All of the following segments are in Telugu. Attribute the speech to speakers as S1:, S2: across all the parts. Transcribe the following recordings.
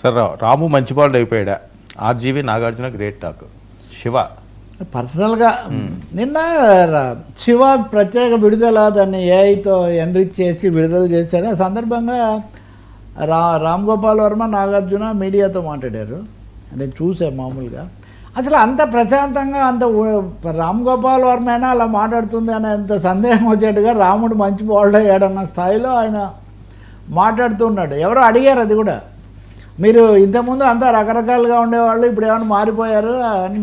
S1: సార్ రాము మంచిబాలుడు అయిపోయాడా? RGV Nagarjuna great talk. శివ
S2: పర్సనల్గా నిన్న శివ ప్రత్యేక విడుదల దాన్ని ఏఐతో ఎన్రిచ్ చేసి విడుదల చేశారు. ఆ సందర్భంగా రామ్ గోపాల్ వర్మ నాగార్జున మీడియాతో మాట్లాడారు. నేను చూసాను మామూలుగా. అసలు అంత ప్రశాంతంగా అంత రామ్ గోపాల్ వర్మ అయినా అలా మాట్లాడుతుంది అనేంత సందేహం వచ్చేట్టుగా రాముడు మంచి బౌల్డ్ అయ్యాడన్న స్థాయిలో ఆయన మాట్లాడుతున్నాడు. ఎవరో అడిగారు అది కూడా, మీరు ఇంతకుముందు అంతా రకరకాలుగా ఉండేవాళ్ళు ఇప్పుడు ఏమైనా మారిపోయారు అని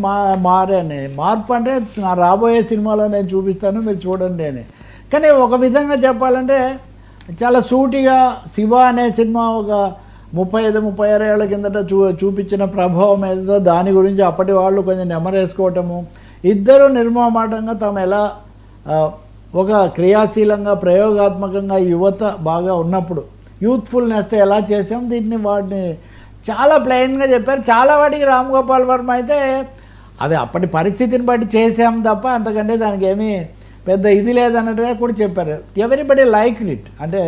S2: మారని. మార్పు అంటే నా రాబోయే సినిమాలో నేను చూపిస్తాను, మీరు చూడండి అని. కానీ ఒక విధంగా చెప్పాలంటే చాలా సూటిగా శివ అనే సినిమా ఒక 35-36 ఏళ్ల కిందట చూపించిన ప్రభావం ఏదో దాని గురించి అప్పటి వాళ్ళు కొంచెం నెమరేసుకోవటము, ఇద్దరు నిర్మమాటంగా తాము ఎలా ఒక క్రియాశీలంగా ప్రయోగాత్మకంగా యువత బాగా ఉన్నప్పుడు యూత్ఫుల్నెస్తో ఎలా చేసాం దీన్ని వాటిని చాలా ప్లెయిన్గా చెప్పారు. చాలా వాటికి రామ్ గోపాల్ వర్మ అయితే అది అప్పటి పరిస్థితిని బట్టి చేసాం తప్ప అంతకంటే దానికి ఏమీ పెద్ద ఇది లేదన్నట్టుగా కూడా చెప్పారు. Everybody liked it. అంటే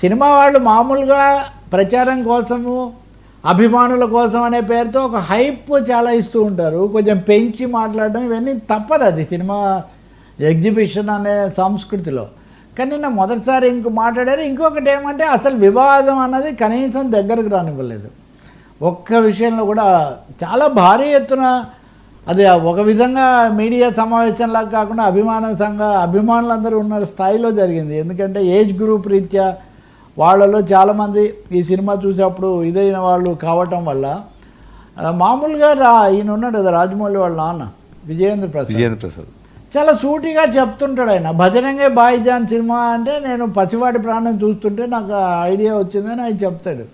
S2: సినిమా వాళ్ళు మామూలుగా ప్రచారం కోసము అభిమానుల కోసం అనే పేరుతో ఒక హైప్ చాలా ఇస్తూ ఉంటారు, కొంచెం పెంచి మాట్లాడడం ఇవన్నీ తప్పదు, అది సినిమా ఎగ్జిబిషన్ అనే సంస్కృతిలో. కానీ నిన్న మొదటిసారి మాట్లాడారు. ఇంకొకటి ఏమంటే అసలు వివాదం అన్నది కనీసం దగ్గరకు రానివ్వలేదు. ఒక్క విషయంలో కూడా చాలా భారీ ఎత్తున అది ఒక విధంగా మీడియా సమావేశంలాగా కాకుండా అభిమానులందరూ ఉన్న స్థాయిలో జరిగింది. ఎందుకంటే ఏజ్ గ్రూప్ రీత్యా వాళ్ళలో చాలామంది ఈ సినిమా చూసేప్పుడు ఇదైన వాళ్ళు కావటం వల్ల మామూలుగా ఈయన ఉన్నాడు కదా రాజమౌళి వాళ్ళ నాన్న విజయేంద్ర ప్రసాద్ చాలా సూటిగా చెప్తుంటాడు. ఆయన భజనంగే బాయిజాన్ సినిమా అంటే నేను పసివాడి ప్రాణం చూస్తుంటే నాకు ఐడియా వచ్చిందని ఆయన చెప్తాడు.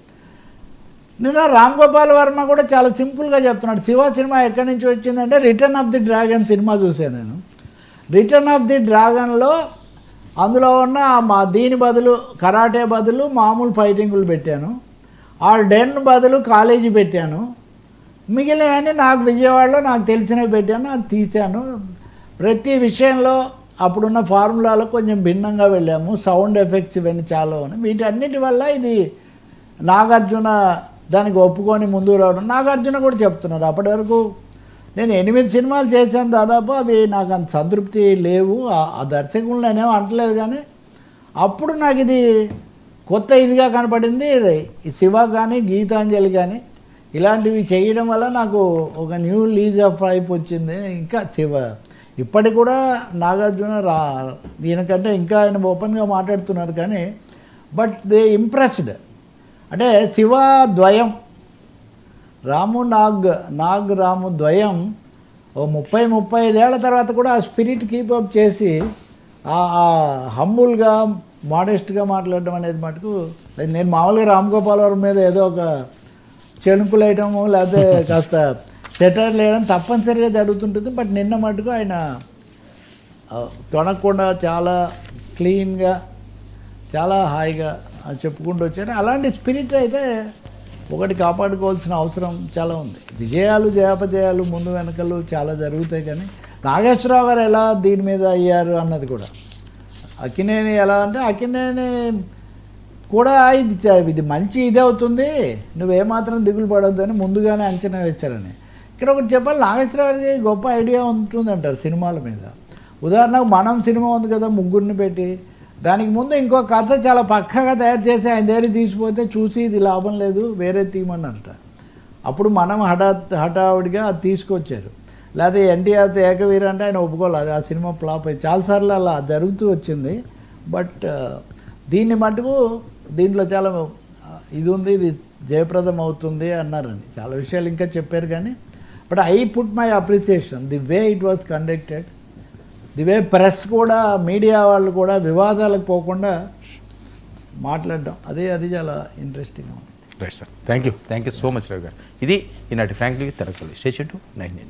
S2: నిన్న రామ్ గోపాల్ వర్మ కూడా చాలా సింపుల్గా చెప్తున్నాడు. శివ సినిమా ఎక్కడి నుంచి వచ్చిందంటే return of the dragon cinema చూశాను నేను. రిటర్న్ ఆఫ్ ది డ్రాగన్లో అందులో ఉన్న దీని బదులు కరాటే బదులు మామూలు ఫైటింగులు పెట్టాను, ఆ డెన్ బదులు కాలేజీ పెట్టాను, మిగిలినవన్నీ నాకు విజయవాడలో నాకు తెలిసినవి పెట్టాను, అది తీశాను. ప్రతి విషయంలో అప్పుడున్న ఫార్ములాలో కొంచెం భిన్నంగా వెళ్ళాము, సౌండ్ ఎఫెక్ట్స్ ఇవన్నీ చాలా ఉన్నాయి. వీటన్నిటి వల్ల ఇది నాగార్జున దానికి ఒప్పుకొని ముందుకు రావడం. నాగార్జున కూడా చెప్తున్నారు అప్పటి వరకు నేను 8 సినిమాలు చేశాను దాదాపు, అవి నాకు అంత సంతృప్తి లేవు, ఆ దర్శకులు నేనేమో అంటలేదు. కానీ అప్పుడు నాకు ఇది కొత్త ఇదిగా కనపడింది. శివ కానీ గీతాంజలి కానీ ఇలాంటివి చేయడం వల్ల నాకు ఒక న్యూ లీజ్ ఆఫ్ లైఫ్ వచ్చింది. ఇంకా శివ ఇప్పటికి కూడా నాగార్జున దీనికంటే ఇంకా ఆయన ఓపెన్గా మాట్లాడుతున్నారు. కానీ బట్ దే ఇంప్రెస్డ్. అంటే శివ ద్వయం రాము రాము ద్వయం ఓ 30-35 ఏళ్ల తర్వాత కూడా ఆ స్పిరిట్ కీపప్ చేసి ఆ హంబుల్గా మోడెస్ట్గా మాట్లాడడం అనేది మటుకు నేను మామూలుగా రామ్ గోపాల్ వర్మ మీద ఏదో ఒక చెణుకులు వేయటము లేకపోతే కాస్త సెటైర్లు వేయడం తప్పనిసరిగా జరుగుతుంటుంది. బట్ నిన్న మటుకు ఆయన తొనకుండా చాలా క్లీన్గా చాలా హాయిగా చెప్పుకుంటూ వచ్చారు. అలాంటి స్పిరిట్ అయితే ఒకటి కాపాడుకోవాల్సిన అవసరం చాలా ఉంది. విజయాలు జయాపజయాలు ముందు వెనకలు చాలా జరుగుతాయి. కానీ నాగేశ్వరరావు గారు ఎలా దీని మీద అయ్యారు అన్నది కూడా, అక్కినేని ఎలా అంటే అక్కినేని కూడా ఇది మంచి ఇది అవుతుంది, నువ్వేమాత్రం దిగులు పడొద్దని ముందుగానే అంచనా వేశారని. ఇక్కడ ఒకటి చెప్పాలి, నాగేశ్వరరావు గారికి గొప్ప ఐడియా ఉంటుంది అంటారు సినిమాల మీద. ఉదాహరణకు మనం సినిమా ఉంది కదా ముగ్గురిని పెట్టి, దానికి ముందు ఇంకో కథ చాలా పక్కగా తయారు చేసి ఆయన దగ్గర తీసిపోతే చూసి ఇది లాభం లేదు వేరే తీయమన్నారట. అప్పుడు మనం హఠావుడిగా అది తీసుకొచ్చారు. లేకపోతే ఎన్టీఆర్తో ఏకవీర అంటే ఆయన ఒప్పుకోలేదు, ఆ సినిమా ఫ్లాప్ అయ్యి చాలాసార్లు అలా జరుగుతూ వచ్చింది. బట్ దీన్ని మటుకు దీంట్లో చాలా ఇది ఉంది, ఇది జయప్రదం అవుతుంది అన్నారని చాలా విషయాలు ఇంకా చెప్పారు. కానీ but I put my appreciation the way it was conducted, the way press కూడా మీడియా వాళ్ళు కూడా వివాదాలకు పోకుండా మాట్లాడడం, అది చాలా ఇంట్రెస్టింగ్గా ఉంది.
S1: Right sir, thank you so much Rao garu. ఇది ఈనాటి ఫ్రాంక్లీ తెరకలి స్టేషన్ 9.